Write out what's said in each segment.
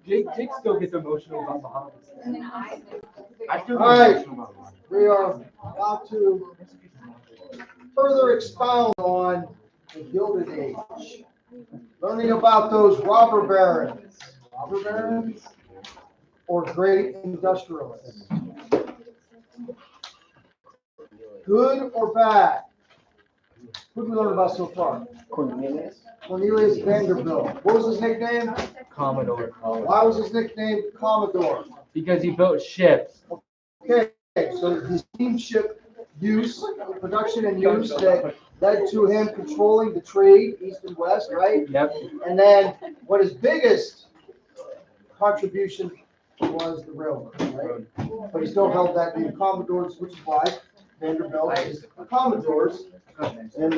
Jake still gets emotional about Bahamas. All right, we are about to further expound on the Gilded Age, learning about those robber barons, or great industrialists. Good or bad? What did we learn about so far? Cornelius Vanderbilt. What was his nickname? Commodore. Why was his nickname Commodore? Because he built ships. Okay, so his steamship use, production and use that led to him controlling the trade east and west, right? Yep. And then what his biggest contribution was the railroad, right? But he still held that name Commodores, which is why Vanderbilt is the Commodores. And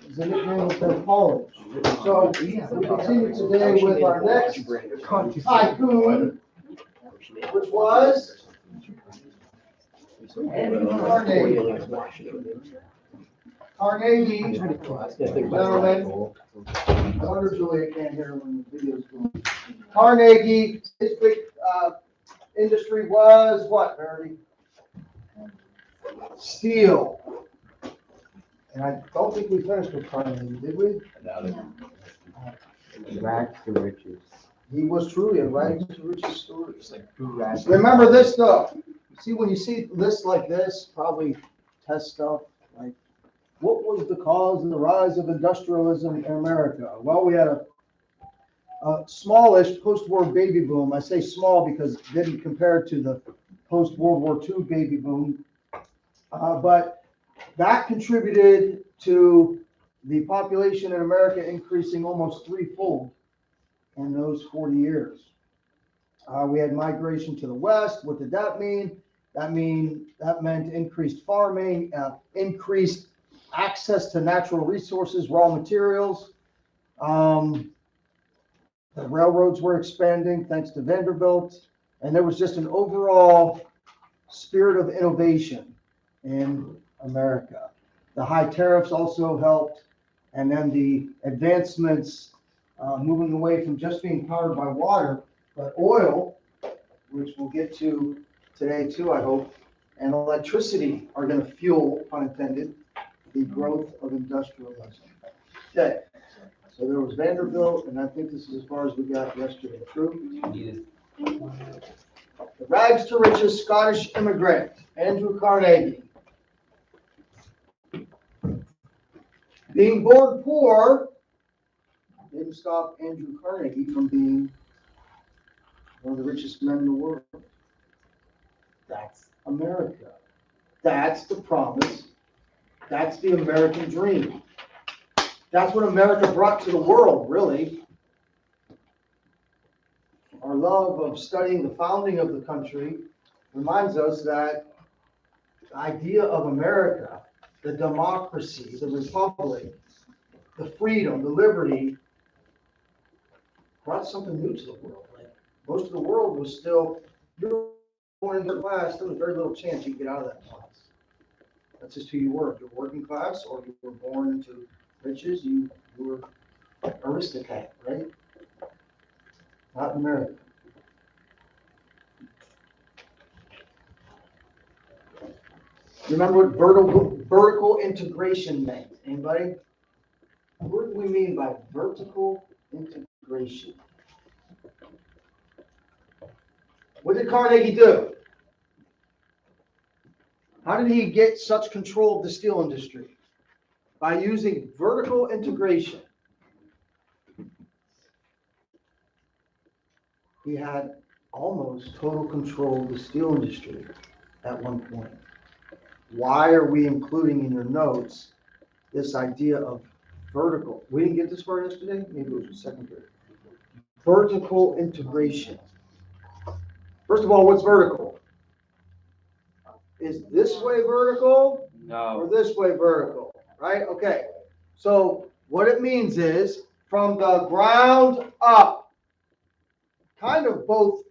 it's a nickname of their college. So we continue today with our next tycoon, which was Carnegie. Carnegie, gentlemen. I wonder Julia can't hear when the video's going. Carnegie, his big industry was what, Verity? Steel. And I don't think we finished with Carnegie, did we? Rags to riches. He was truly a rags to riches story. Remember this though. See, when you see lists like this, probably test stuff like, what was the cause of the rise of industrialism in America? Well, we had a smallish post-war baby boom. I say small because it didn't compare to the post-World War II baby boom. But that contributed to the population in America increasing almost threefold in those 40 years. We had migration to the West. What did that mean? That meant increased farming, increased access to natural resources, raw materials. The railroads were expanding thanks to Vanderbilt, and there was just an overall spirit of innovation in America. The high tariffs also helped, and then the advancements moving away from just being powered by water, but oil, which we'll get to today too, I hope, and electricity are going to fuel, pun intended, the growth of industrialism. Okay, so there was Vanderbilt, and I think this is as far as we got yesterday. True? The rags to riches Scottish immigrant, Andrew Carnegie. Being born poor didn't stop Andrew Carnegie from being one of the richest men in the world. That's America. That's the promise. That's the American dream. That's what America brought to the world, really. Our love of studying the founding of the country reminds us that the idea of America, the democracy, the republic, the freedom, the liberty, brought something new to the world. Like most of the world was still, you're born in the class, there was very little chance you could get out of that class. That's just who you were. If you're working class or you were born into riches, you were aristocrat, right? Not in America. Remember what vertical integration meant? Anybody? What do we mean by vertical integration? What did Carnegie do? How did he get such control of the steel industry? By using vertical integration. He had almost total control of the steel industry at one point. Why are we including in your notes this idea of vertical? We didn't get this far yesterday? Maybe it was the second period. Vertical integration. First of all, what's vertical? Is this way vertical? No. Or this way vertical? Right? Okay. So what it means is from the ground up, kind of both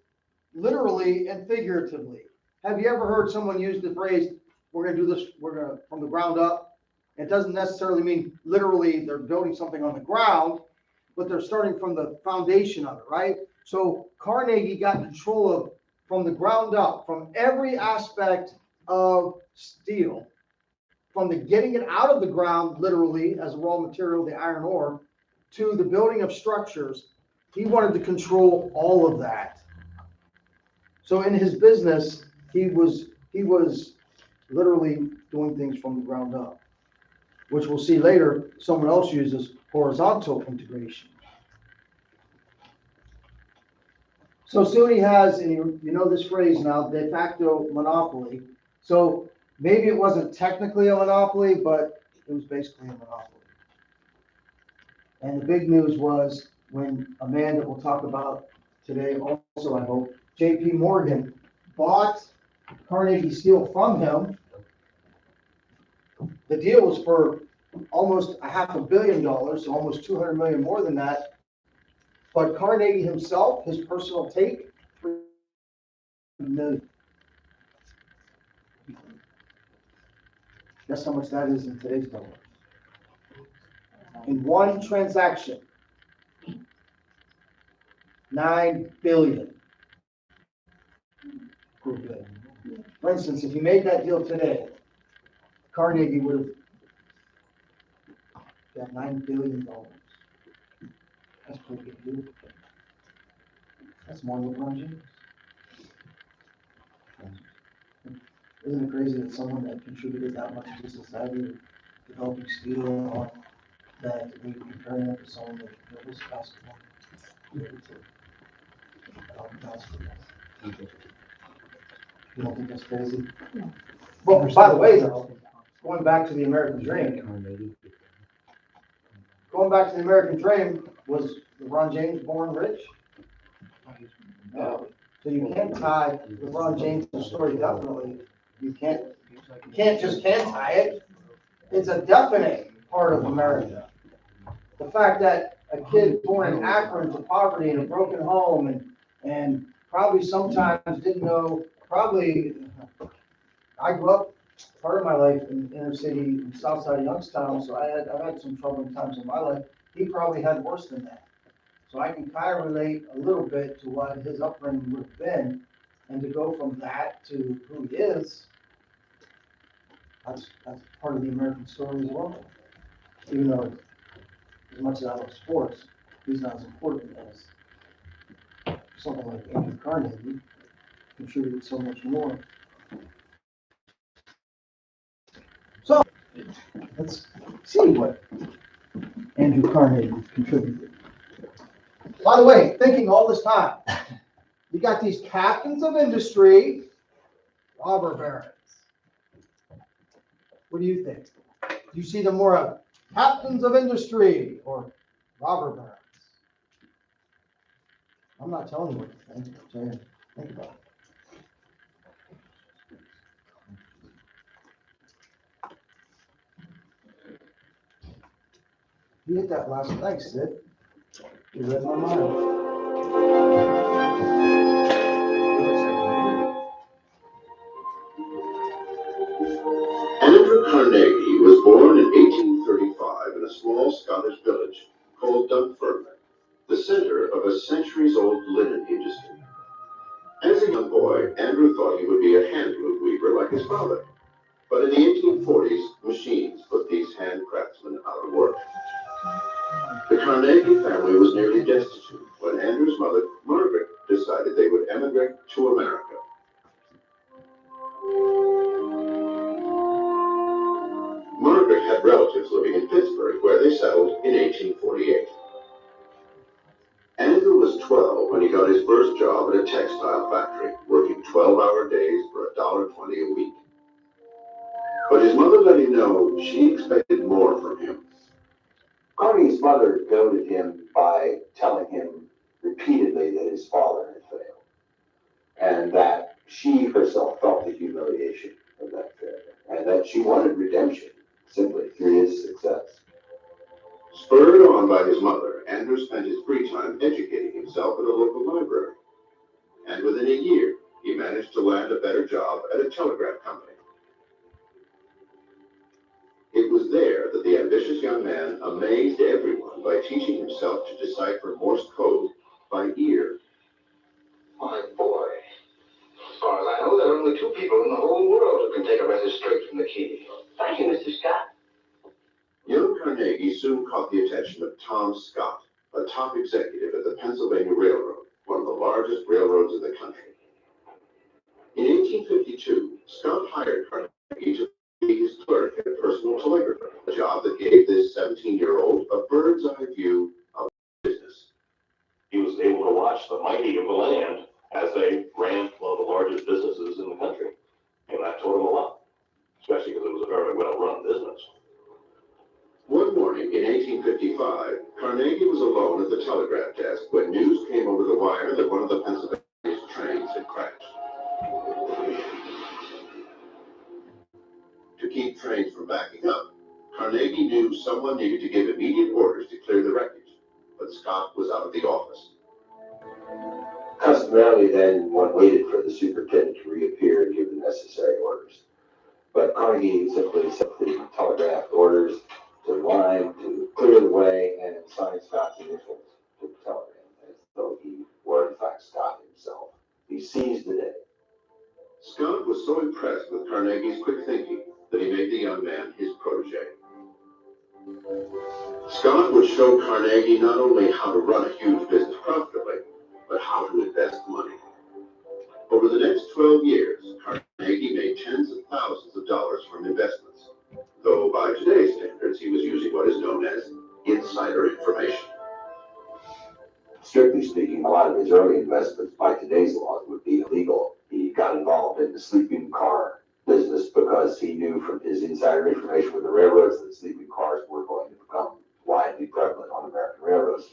literally and figuratively. Have you ever heard someone use the phrase, we're going to do this, we're going to from the ground up, It doesn't necessarily mean literally they're building something on the ground, but they're starting from the foundation of it, right? So Carnegie got control of from the ground up, from every aspect of steel, from the getting it out of the ground, literally as a raw material, the iron ore, to the building of structures. He wanted to control all of that. So in his business, he was literally doing things from the ground up, which we'll see later someone else uses horizontal integration. So soon he has, and you know this phrase now, de facto monopoly. So maybe it wasn't technically a monopoly, but it was basically a monopoly. And the big news was when a man that we'll talk about today also, I hope, J.P. Morgan, bought Carnegie Steel from him. The deal was for almost $500 million, so almost 200 million more than that. But Carnegie himself, his personal take, $3 million. Guess how much that is in today's dollar? In one transaction, $9 billion. For instance, if you made that deal today, Carnegie would have got $9 billion. That's pretty good deal. That's more than LeBron James. Isn't it crazy that someone that contributed that much to society, developing steel and all, that we compare him to someone that dribbles basketball? You don't think that's crazy? No. Well, by the way, though, going back to the American dream, was LeBron James born rich? No. So you can't tie LeBron James' story definitely. You can't just tie it. It's a definite part of America. The fact that a kid born in Akron to poverty in a broken home and probably sometimes didn't know, I grew up part of my life in inner city in south side of Youngstown, so I've had some troubling times in my life. He probably had worse than that. So I can kind of relate a little bit to what his upbringing would have been, and to go from that to who he is, that's part of the American story as well. Even though, as much as I love sports, he's not as important as something like Andrew Carnegie, contributed so much more. So, let's see what Andrew Carnegie contributed. By the way, thinking all this time, you got these captains of industry, robber barons. What do you think? Do you see them more of captains of industry or robber barons? I'm not telling you what to think. I'm saying, think about it. You hit that last. Thanks, Sid. You read my mind. Andrew Carnegie was born in 1835 in a small Scottish village called Dunfermline, the center of a centuries-old linen industry. As a young boy, Andrew thought he would be a hand loom weaver like his father. But in the 1840s, machines put these hand craftsmen out of work. The Carnegie family was nearly destitute when Andrew's mother, Margaret, decided they would emigrate to America. Margaret had relatives living in Pittsburgh, where they settled in 1848. Andrew was 12 when he got his first job at a textile factory, working 12-hour days for $1.20 a week. But his mother let him know she expected more from him. Carnegie's mother goaded him by telling him repeatedly that his father had failed, and that she herself felt the humiliation of that failure, and that she wanted redemption simply through his success. Spurred on by his mother, Andrew spent his free time educating himself at a local library. And within a year, he managed to land a better job at a telegraph company. It was was there that the ambitious young man amazed everyone by teaching himself to decipher Morse code by ear. My boy. As far as I know, there are only two people in the whole world who can take a message straight from the key. Thank you, Mr. Scott. Young Carnegie soon caught the attention of Tom Scott, a top executive at the Pennsylvania Railroad, one of the largest railroads in the country. In 1852, Scott hired Carnegie to be his clerk and personal telegrapher, a job that gave this 17-year-old a bird's eye view of business. He was able to watch the mighty of the land as they ran one of the largest businesses in the country. And that taught him a lot, especially because it was a very well-run business. One morning in 1855, Carnegie was alone at the telegraph desk when news came over the wire that one of the Pennsylvania trains had crashed. To keep trains from backing up, Carnegie knew someone needed to give immediate orders to clear the wreckage, but Scott was out of the office. Customarily, then, one waited for the superintendent to reappear and give the necessary orders. But Carnegie simply sent the telegraphed orders to the line to clear the way and signed Scott's initials to the telegram, as though he were in fact Scott himself. He seized the day. Scott was so impressed with Carnegie's quick thinking that he made the young man his protege. Scott would show Carnegie not only how to run a huge business profitably, but how to invest money. Over the next 12 years, Carnegie made tens of thousands of dollars from investments, though by today's standards, he was using what is known as insider information. Strictly speaking, a lot of his early investments by today's laws would be illegal. He got involved in the sleeping car business because he knew from his insider information with the railroads that sleeping cars were going to become widely prevalent on American railroads.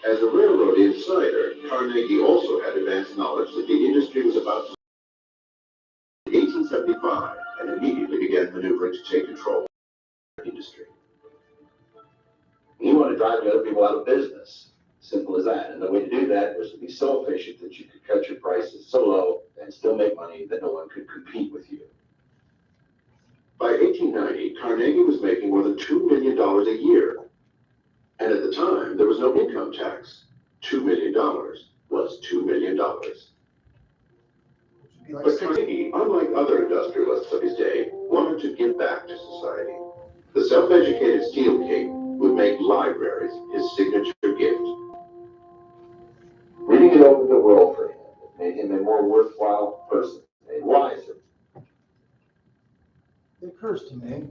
As a railroad insider, Carnegie also had advanced knowledge that the industry was about to in 1875 and immediately began maneuvering to take control of the industry. He wanted to drive the other people out of business. Simple as that. And the way to do that was to be so efficient that you could cut your prices so low and still make money that no one could compete with you. By 1890, Carnegie was making more than $2 million a year. And at the time, there was no income tax. $2 million was $2 million. But Carnegie, unlike other industrialists of his day, wanted to give back to society. The self-educated Steel King would make libraries his signature gift. Reading it opened the world for him. It made him a more worthwhile person, a wiser. It occurs to me,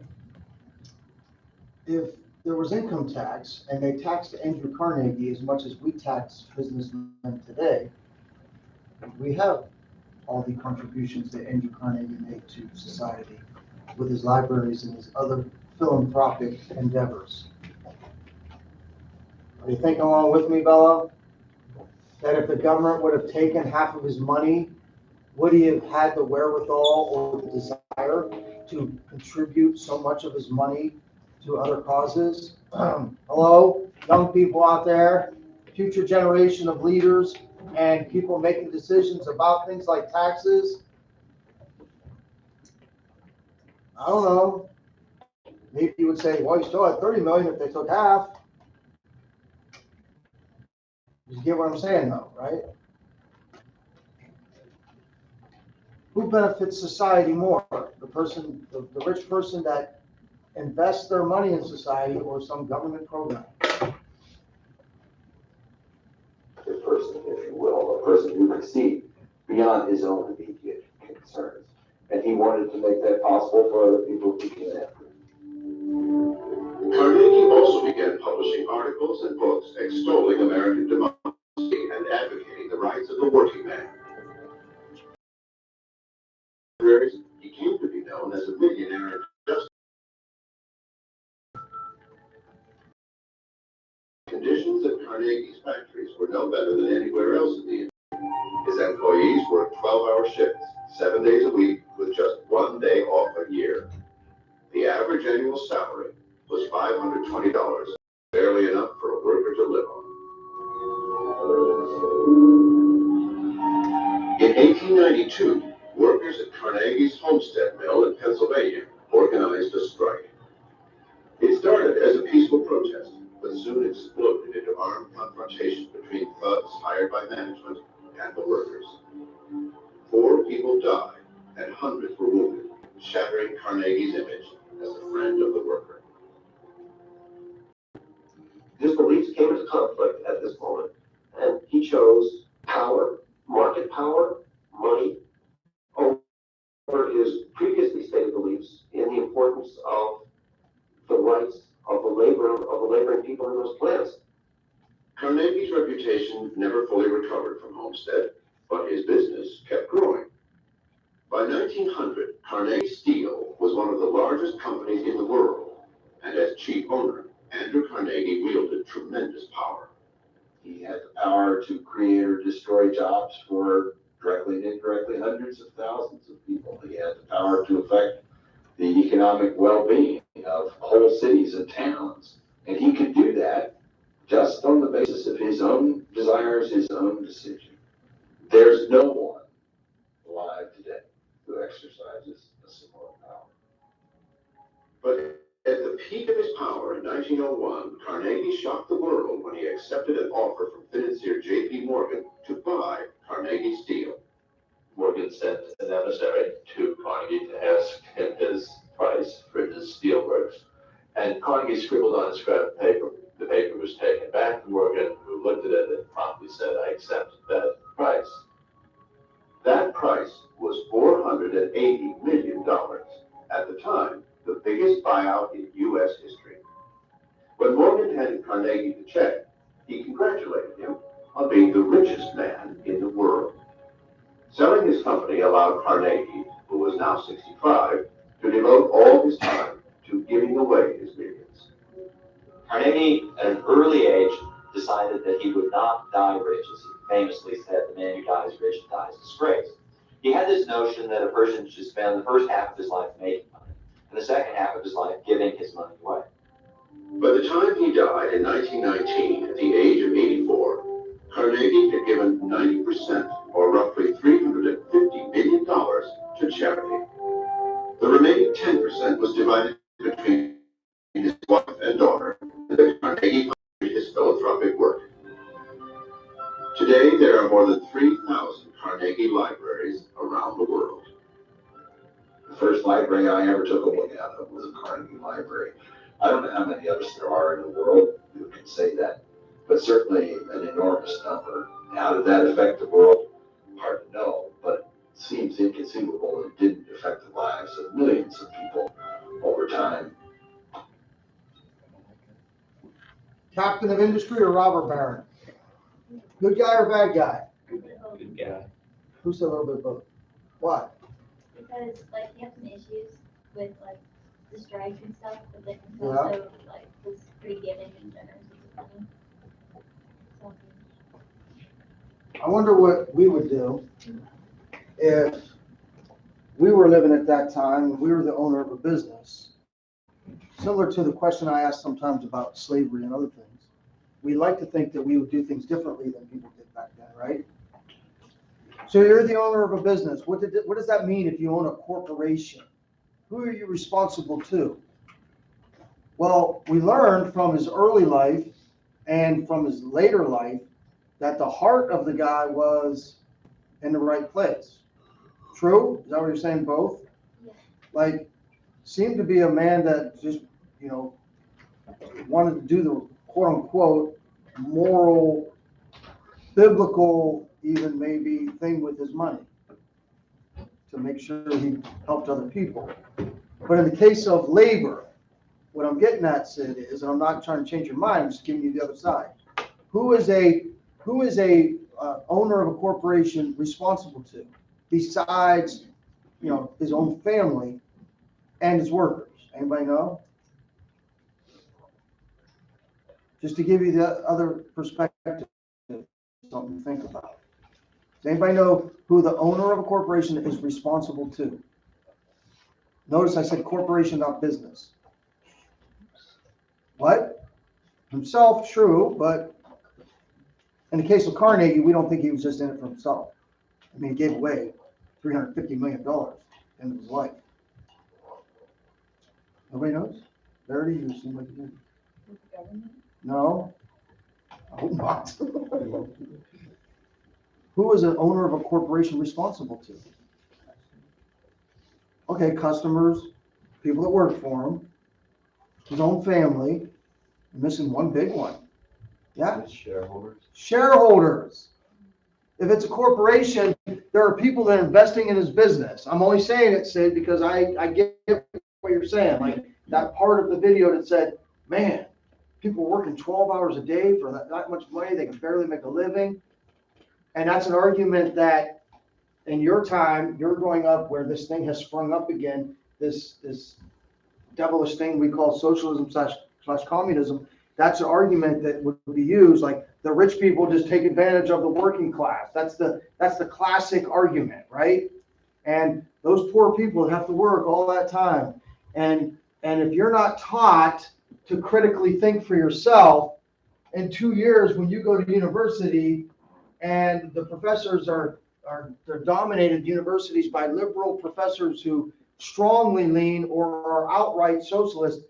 if there was income tax and they taxed Andrew Carnegie as much as we tax businessmen today, we have all the contributions that Andrew Carnegie made to society with his libraries and his other philanthropic endeavors. Are you thinking along with me, Bella? That if the government would have taken half of his money, would he have had the wherewithal or the desire to contribute so much of his money to other causes? Hello, young people out there, future generation of leaders and people making decisions about things like taxes. I don't know. Maybe you would say, well, you still had 30 million if they took half. You get what I'm saying though, right? Who benefits society more? The person, the rich person that invests their money in society or some government program? The person, if you will, a person who could see beyond his own immediate concerns. And he wanted to make that possible for other people to do that. Carnegie also began publishing articles and books extolling American democracy and advocating the rights of the working man. He came to be known as a millionaire just conditions at Carnegie's factories were no better than anywhere else in the industry. His employees worked 12-hour shifts, 7 days a week, with just 1 day off a year. The average annual salary was $520, barely enough for a worker to live on. In 1892, workers at Carnegie's Homestead Mill in Pennsylvania organized a strike. Started as a peaceful protest, but soon exploded into armed confrontation between thugs hired by management and the workers. 4 people died and hundreds were wounded, shattering Carnegie's image as a friend of the worker. His beliefs came into conflict at this moment, and he chose power, market power, money, over his previously stated beliefs in the importance of the rights of the laboring people in those plants. Carnegie's reputation never fully recovered from Homestead, but his business kept growing. By 1900, Carnegie Steel was one of the largest companies in the world, and as chief owner, Andrew Carnegie wielded tremendous power. He had the power to create or destroy jobs for directly and indirectly hundreds of thousands of people. He had the power to affect the economic well-being of whole cities and towns. And he could do that just on the basis of his own desires, his own decision. There's no one alive today who exercises a similar power. But at the peak of his power in 1901, Carnegie shocked the world when he accepted an offer from financier J.P. Morgan to buy Carnegie Steel. Morgan sent an emissary to Carnegie to ask him his price for his steelworks. And Carnegie scribbled on a scrap of paper. The paper was taken back to Morgan, who looked at it and promptly said, "I accept that price." That price was $480 million. At the time, the biggest buyout in U.S. history. When Morgan handed Carnegie the check, he congratulated him on being the richest man in the world. Selling his company allowed Carnegie, who was now 65, to devote all his time to giving away his millions. Carnegie, at an early age, decided that he would not die rich, as he famously said, "The man who dies rich dies disgraced." He had this notion that a person should spend the first half of his life making money, and the second half of his life giving his money away. By the time he died in 1919, at the age of 84, Carnegie had given 90%, or roughly $350 million, to charity. The remaining 10% was divided between his wife and daughter, and then Carnegie funded his philanthropic work. Today, there are more than 3,000 Carnegie libraries around the world. The first library I ever took a look at was a Carnegie library. I don't know how many others there are in the world who can say that, but certainly an enormous number. How did that affect the world? Hard to know, but it seems inconceivable it didn't affect the lives of millions of people over time. Captain of industry or robber baron? Good guy or bad guy? Good guy. Who said a little bit of both? Why? Because like you have some issues with like the strikes and stuff, but then he's Yeah. also like was pretty giving and generous with his money. So, I wonder what we would do if we were living at that time and we were the owner of a business. Similar to the question I ask sometimes about slavery and other things. We like to think that we would do things differently than people did back then, right? So you're the owner of a business. What does that mean if you own a corporation? Who are you responsible to? Well, we learned from his early life and from his later life that the heart of the guy was in the right place. True? Is that what you're saying, both? yeah. Like, seemed to be a man that just, wanted to do the quote unquote moral, biblical, even maybe thing with his money to make sure he helped other people. But in the case of labor, what I'm getting at, Sid, is, and I'm not trying to change your mind, I'm just giving you the other side. Who is a owner of a corporation responsible to, besides, his own family and his workers? Anybody know? Just to give you the other perspective, something to think about. Does anybody know who the owner of a corporation is responsible to? Notice I said corporation, not business. What? Himself, true, but in the case of Carnegie, we don't think he was just in it for himself. I mean, he gave away $350 million in his life. Nobody knows? Verity, you seem like you did. No? I hope not. Who is an owner of a corporation responsible to? Okay, customers, people that work for him, his own family. I'm missing one big one. Yeah? Shareholders. Shareholders. If it's a corporation, there are people that are investing in his business. I'm only saying it, Sid, because I get what you're saying. Like that part of the video that said, man, people are working 12 hours a day for that much money. They can barely make a living. And that's an argument that in your time, you're growing up where this thing has sprung up again, this devilish thing we call socialism slash communism. That's an argument that would be used, like the rich people just take advantage of the working class. That's the classic argument, right? And those poor people have to work all that time. And if you're not taught to critically think for yourself, in 2 years when you go to university and the professors they're dominated universities by liberal professors who strongly lean or are outright socialist,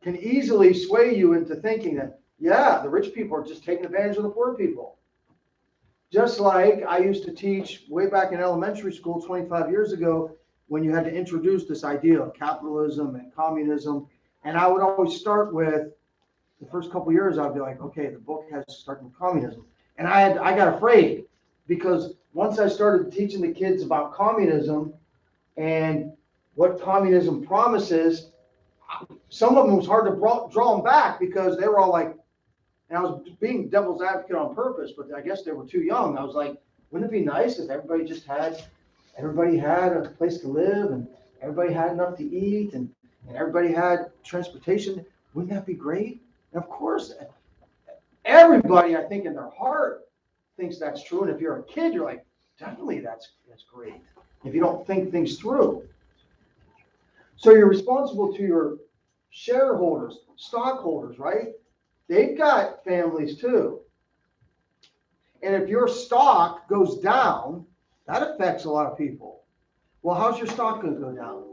can easily sway you into thinking that, yeah, the rich people are just taking advantage of the poor people. Just like I used to teach way back in elementary school 25 years ago when you had to introduce this idea of capitalism and communism. And I would always start with, the first couple of years, I'd be like, okay, the book has to start with communism. And I got afraid because once I started teaching the kids about communism and what communism promises, some of them was hard to draw them back because they were all like, and I was being devil's advocate on purpose, but I guess they were too young. I was like, wouldn't it be nice if everybody had a place to live and everybody had enough to eat and everybody had transportation? Wouldn't that be great? And of course, everybody, I think in their heart thinks that's true. And if you're a kid, you're like, definitely that's great. If you don't think things through. So you're responsible to your shareholders, stockholders, right? They've got families too. And if your stock goes down, that affects a lot of people. Well, how's your stock going to go down?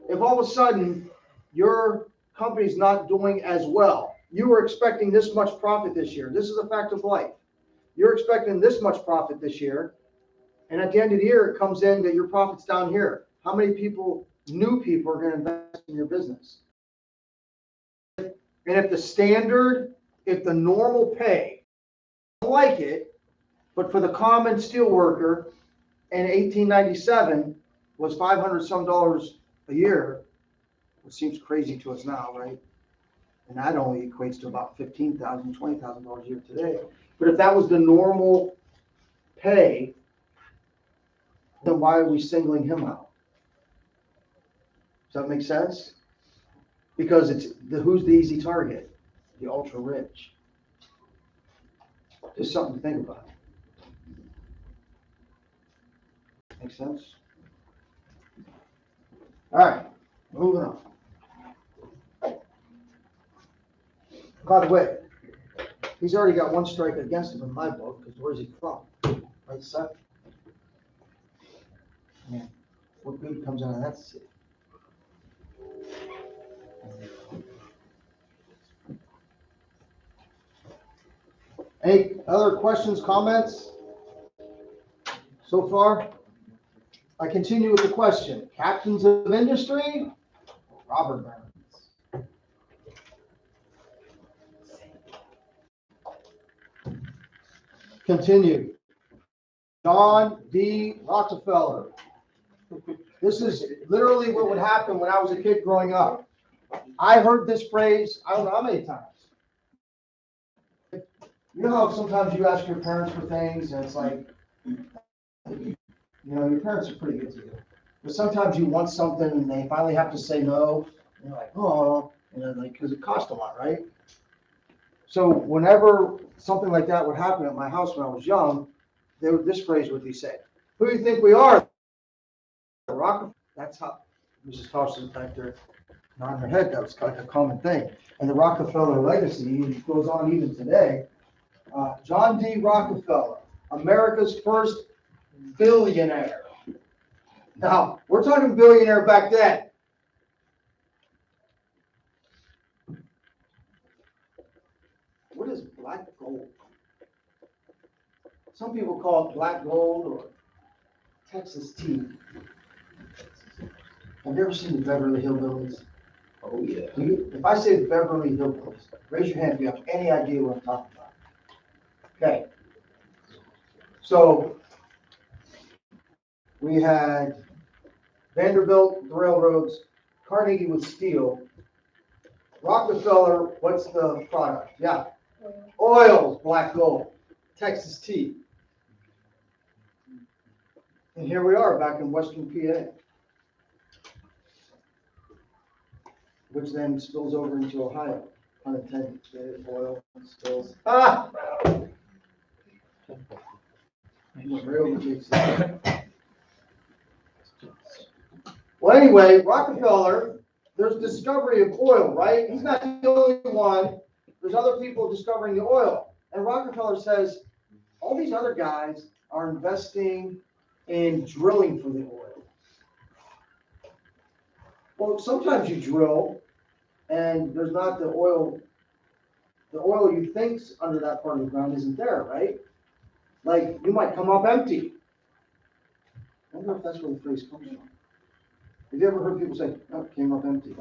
If all of a sudden your company's not doing as well, you were expecting this much profit this year. This is a fact of life. You're expecting this much profit this year. And at the end of the year, it comes in that your profit's down here. How many people, new people, are going to invest in your business? And if the normal pay, I don't like it, but for the common steel worker in 1897 was $500 some a year, which seems crazy to us now, right? And that only equates to about $15,000, $20,000 a year today. But if that was the normal pay, then why are we singling him out? Does that make sense? Because who's the easy target? The ultra rich. Just something to think about. Make sense? All right, moving on. By the way, he's already got one strike against him in my book, because where's he from? Right side. Man, what good comes out of that city? Any other questions, comments so far? I continue with the question. Captains of industry, Robert Burns. Continue. John D. Rockefeller. This is literally what would happen when I was a kid growing up. I heard this phrase, I don't know how many times. You know how sometimes you ask your parents for things and it's like, your parents are pretty good to you. But sometimes you want something and they finally have to say no. And you're like, oh, because it costs a lot, right? So whenever something like that would happen at my house when I was young, this phrase would be said. Who do you think we are? The Rockefeller. That's how Mrs. Thompson back there nodding her head. That was like a common thing. And the Rockefeller legacy goes on even today. John D. Rockefeller, America's first billionaire. Now, we're talking billionaire back then. is black gold? Some people call it black gold or Texas tea. Have you ever seen the Beverly Hillbillies? Oh, yeah. If I say Beverly Hillbillies, raise your hand if you have any idea what I'm talking about. Okay. So we had Vanderbilt, the railroads, Carnegie with steel, Rockefeller, what's the product? Yeah. Oils, black gold, Texas tea. And here we are back in Western PA, which then spills over into Ohio, unintended, the oil spills. Ah! Well, anyway, Rockefeller, there's discovery of oil, right? He's not the only one. There's other people discovering the oil. And Rockefeller says, all these other guys are investing in drilling for the oil. Well, sometimes you drill and there's not the oil you think's under that part of the ground isn't there, right? Like you might come up empty. I wonder if that's where the phrase comes from. Have you ever heard people say, oh, it came up empty?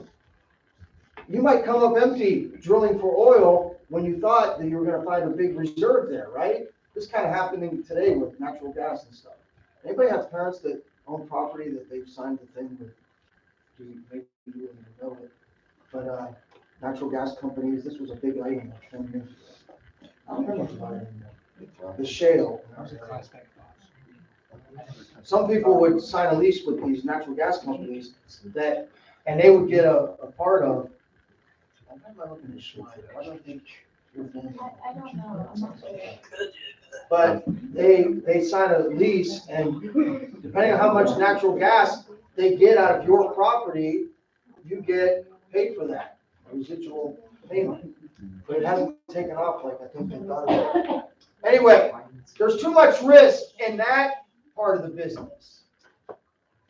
You might come up empty drilling for oil when you thought that you were going to find a big reserve there, right? This kind of happening today with natural gas and stuff. Anybody have parents that own property that they've signed the thing with? Maybe you didn't even know it. But natural gas companies, this was a big item like 10 years ago. I don't know much about it anymore. The shale. Some people would sign a lease with these natural gas companies and they would get a part of. I'm not looking at this slide. I don't think you're thinking. I don't know, I'm not sure. But they sign a lease, and depending on how much natural gas they get out of your property, you get paid for that residual payment. But it hasn't taken off like I think they thought it would. Anyway, there's too much risk in that part of the business.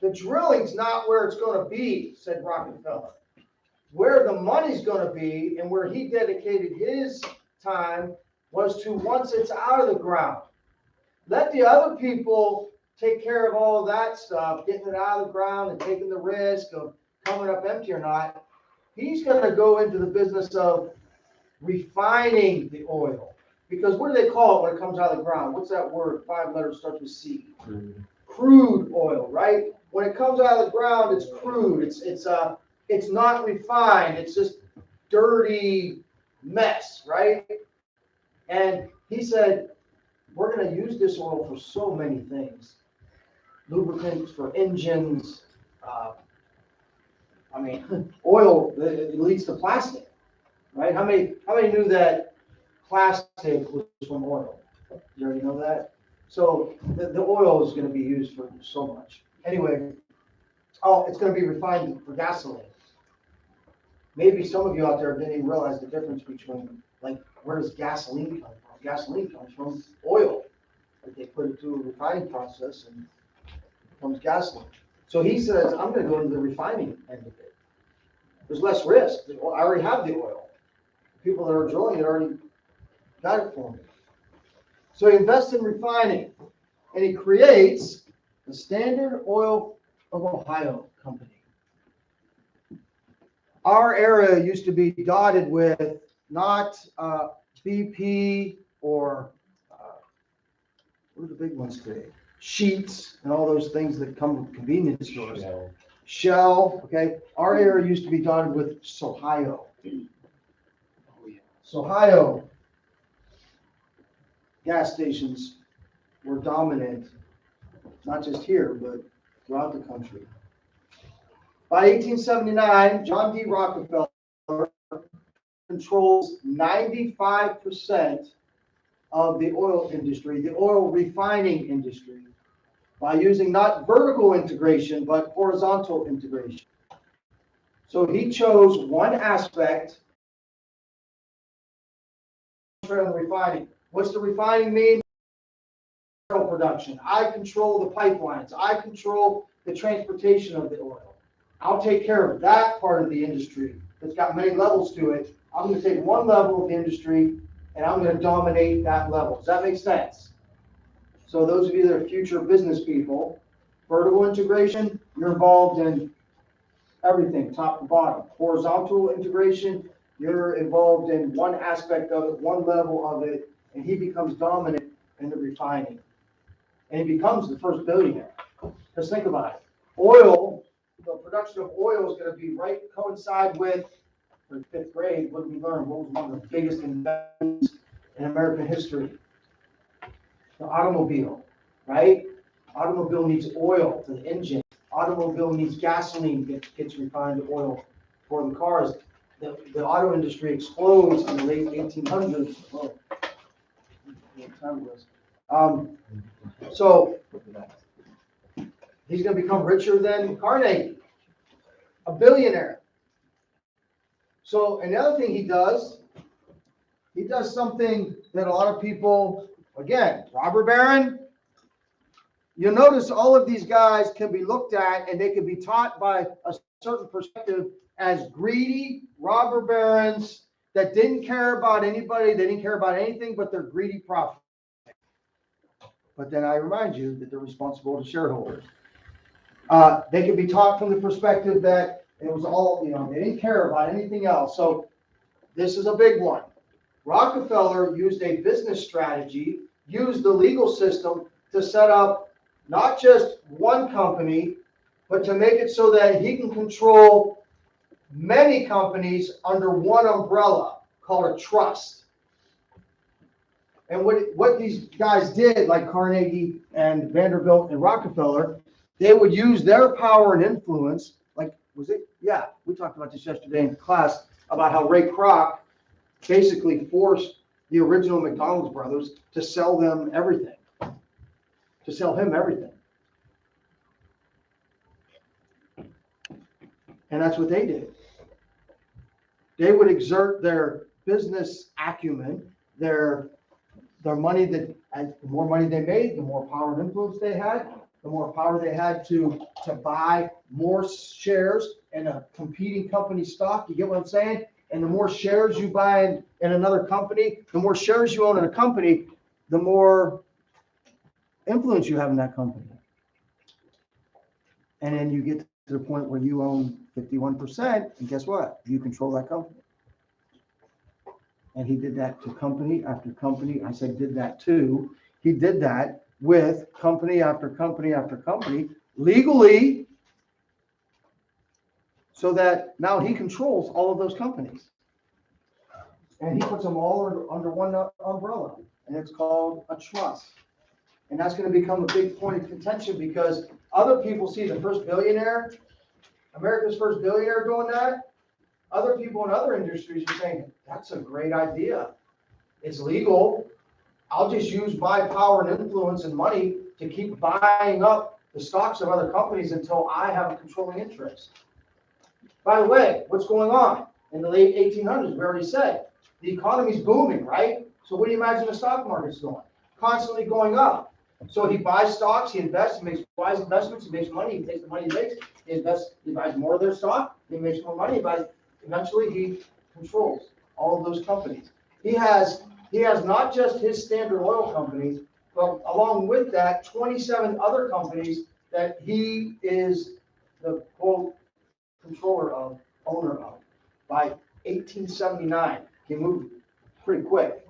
The drilling's not where it's going to be, said Rockefeller. Where the money's going to be and where he dedicated his time was to, once it's out of the ground, let the other people take care of all of that stuff, getting it out of the ground and taking the risk of coming up empty or not. He's going to go into the business of refining the oil. Because what do they call it when it comes out of the ground? What's that word? 5 letters, starts with C. Crude oil, right? When it comes out of the ground, it's crude. It's not refined. It's just dirty mess, right? And he said, we're going to use this oil for so many things. Lubricants for engines. Oil it leads to plastic, right? How many knew that plastic was from oil? You already know that? So the oil is going to be used for so much. Anyway, it's going to be refined for gasoline. Maybe some of you out there didn't even realize the difference between, like, where does gasoline come from? Gasoline comes from oil. Like they put it through a refining process and it becomes gasoline. So he says, I'm going to go into the refining end of it. There's less risk. I already have the oil. People that are drilling it already got it for me. So he invests in refining and he creates the Standard Oil of Ohio Company. Our area used to be dotted with not BP or what are the big ones today? Sheets and all those things that come with convenience stores. Shell, okay. Our area used to be dotted with Sohio. Sohio gas stations were dominant, not just here, but throughout the country. By 1879, John D. Rockefeller controls 95% of the oil industry, the oil refining industry, by using not vertical integration, but horizontal integration. So he chose one aspect of refining. What's the refining mean? Oil production. I control the pipelines. I control the transportation of the oil. I'll take care of that part of the industry that's got many levels to it. I'm going to take one level of the industry and I'm gonna dominate that level. Does that make sense? So those of you that are future business people, vertical integration, you're involved in everything, top to bottom. Horizontal integration, you're involved in one aspect of it, one level of it, and he becomes dominant in the refining. And he becomes the first billionaire. Because think about it. Oil, the production of oil is going to be right coincide with, in fifth grade, what we learned, what was one of the biggest inventions in American history? The automobile, right? Automobile needs oil for the engine. Automobile needs gasoline that gets refined to oil for the cars. The auto industry explodes in the late 1800s. Oh, what time it was. So he's going to become richer than Carnegie, a billionaire. So another thing he does something that a lot of people, again, robber baron. You'll notice all of these guys can be looked at and they can be taught by a certain perspective as greedy robber barons that didn't care about anybody, they didn't care about anything but their greedy profit. But then I remind you that they're responsible to shareholders. They can be taught from the perspective that it was all, they didn't care about anything else. So this is a big one. Rockefeller used a business strategy, used the legal system to set up not just one company, but to make it so that he can control many companies under one umbrella called a trust. And what these guys did, like Carnegie and Vanderbilt and Rockefeller, they would use their power and influence, like, was it? Yeah, we talked about this yesterday in class about how Ray Kroc basically forced the original McDonald's brothers to sell them everything, to sell him everything. And that's what they did. They would exert their business acumen, their money that, and the more money they made, the more power and influence they had, the more power they had to buy more shares in a competing company stock. You get what I'm saying? And the more shares you buy in another company, the more shares you own in a company, the more influence you have in that company. And then you get to the point where you own 51%, and guess what? You control that company. And he did that to company after company. I said did that too. He did that with company after company after company, legally, so that now he controls all of those companies. And he puts them all under one umbrella, and it's called a trust. And that's going to become a big point of contention because other people see the first billionaire, America's first billionaire doing that. Other people in other industries are saying, that's a great idea. It's legal. I'll just use my power and influence and money to keep buying up the stocks of other companies until I have a controlling interest. By the way, what's going on? In the late 1800s, we already said, the economy's booming, right? So what do you imagine the stock market's doing? Constantly going up. So he buys stocks, he invests, he makes wise investments, he makes money, he takes the money he makes, he invests, he buys more of their stock, he makes more money, eventually he controls all of those companies. He has not just his Standard Oil companies, but along with that, 27 other companies that he is the quote controller of, owner of. By 1879, he moved pretty quick.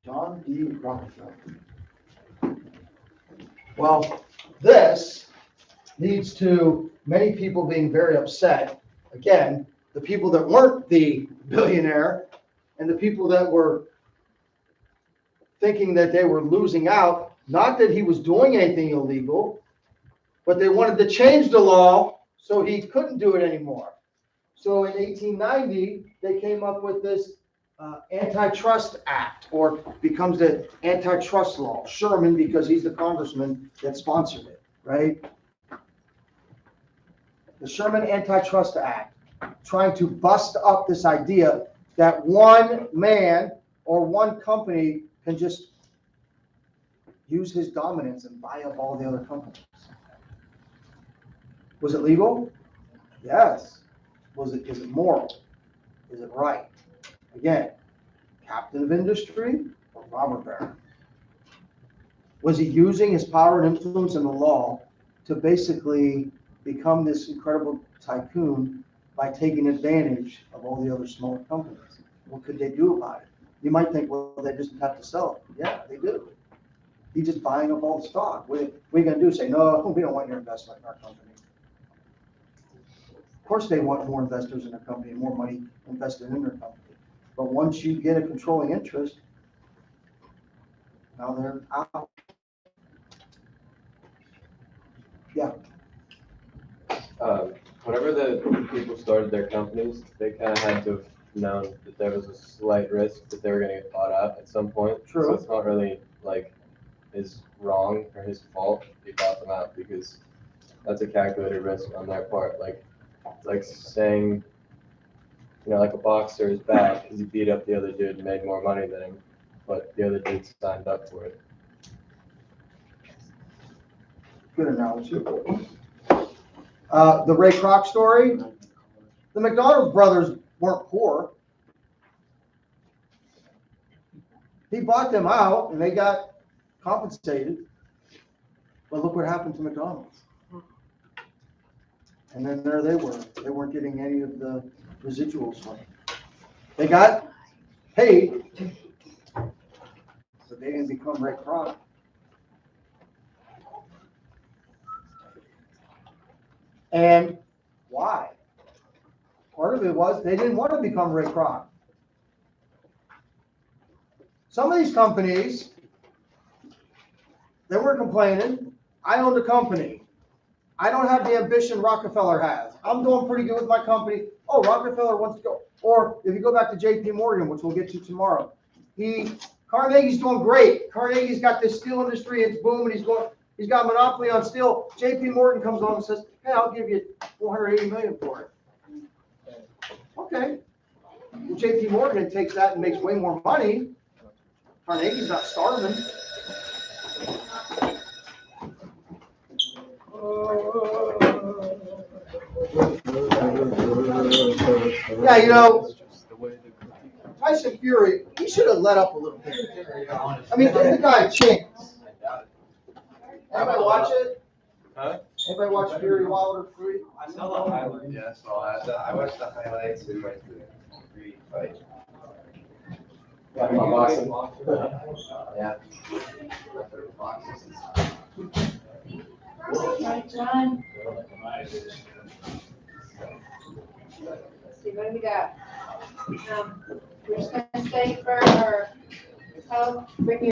John D. Rockefeller. Well, this leads to many people being very upset. Again, the people that weren't the billionaire and the people that were thinking that they were losing out, not that he was doing anything illegal, but they wanted to change the law so he couldn't do it anymore. So in 1890, they came up with this Antitrust Act, or becomes the antitrust law. Sherman, because he's the congressman that sponsored it, right? The Sherman Antitrust Act, trying to bust up this idea that one man or one company can just use his dominance and buy up all the other companies. Was it legal? Yes. Is it moral? Is it right? Again, captain of industry or robber baron? Was he using his power and influence in the law to basically become this incredible tycoon by taking advantage of all the other smaller companies? What could they do about it? You might think, well, they just have to sell it. Yeah, they do. He's just buying up all the stock. What are you gonna do? Say, no, we don't want your investment in our company. Of course, they want more investors in their company, more money invested in their company. But once you get a controlling interest, now they're out. Yeah, Whenever the people started their companies, they kind of had to have known that there was a slight risk that they were going to get bought out at some point. True. So it's not really like his wrong or his fault if he bought them out, because that's a calculated risk on their part. Like, it's like saying, you know, like a boxer is bad because he beat up the other dude and made more money than him, but the other dude signed up for it. good analogy. The Ray Kroc story, the McDonald brothers weren't poor. He bought them out and they got compensated. But look what happened to McDonald's. And then there they were. They weren't getting any of the residuals from it. They got paid, but they didn't become Ray Kroc. And why? Part of it was they didn't want to become Ray Kroc. Some of these companies, they were complaining, I owned a company. I don't have the ambition Rockefeller has. I'm doing pretty good with my company. Oh, Rockefeller wants to go. Or if you go back to JP Morgan, which we'll get to tomorrow, Carnegie's doing great. Carnegie's got this steel industry, it's booming, he's got a monopoly on steel. JP Morgan comes along and says, hey, I'll give you $480 million for it. Okay. Well, JP Morgan takes that and makes way more money. Carnegie's not starving. Yeah, you know, Tyson Fury, he should have let up a little bit. I mean, give the guy a chance. Anybody watch it? Huh? Anybody watch Fury Wilder 3? I saw the highlights. Yeah, I saw that. I watched the highlights and went through the 3 fights. Yeah, I'm boxing. Yeah. Right, John. Let's see, what do we got? We're just gonna stay for our, bring your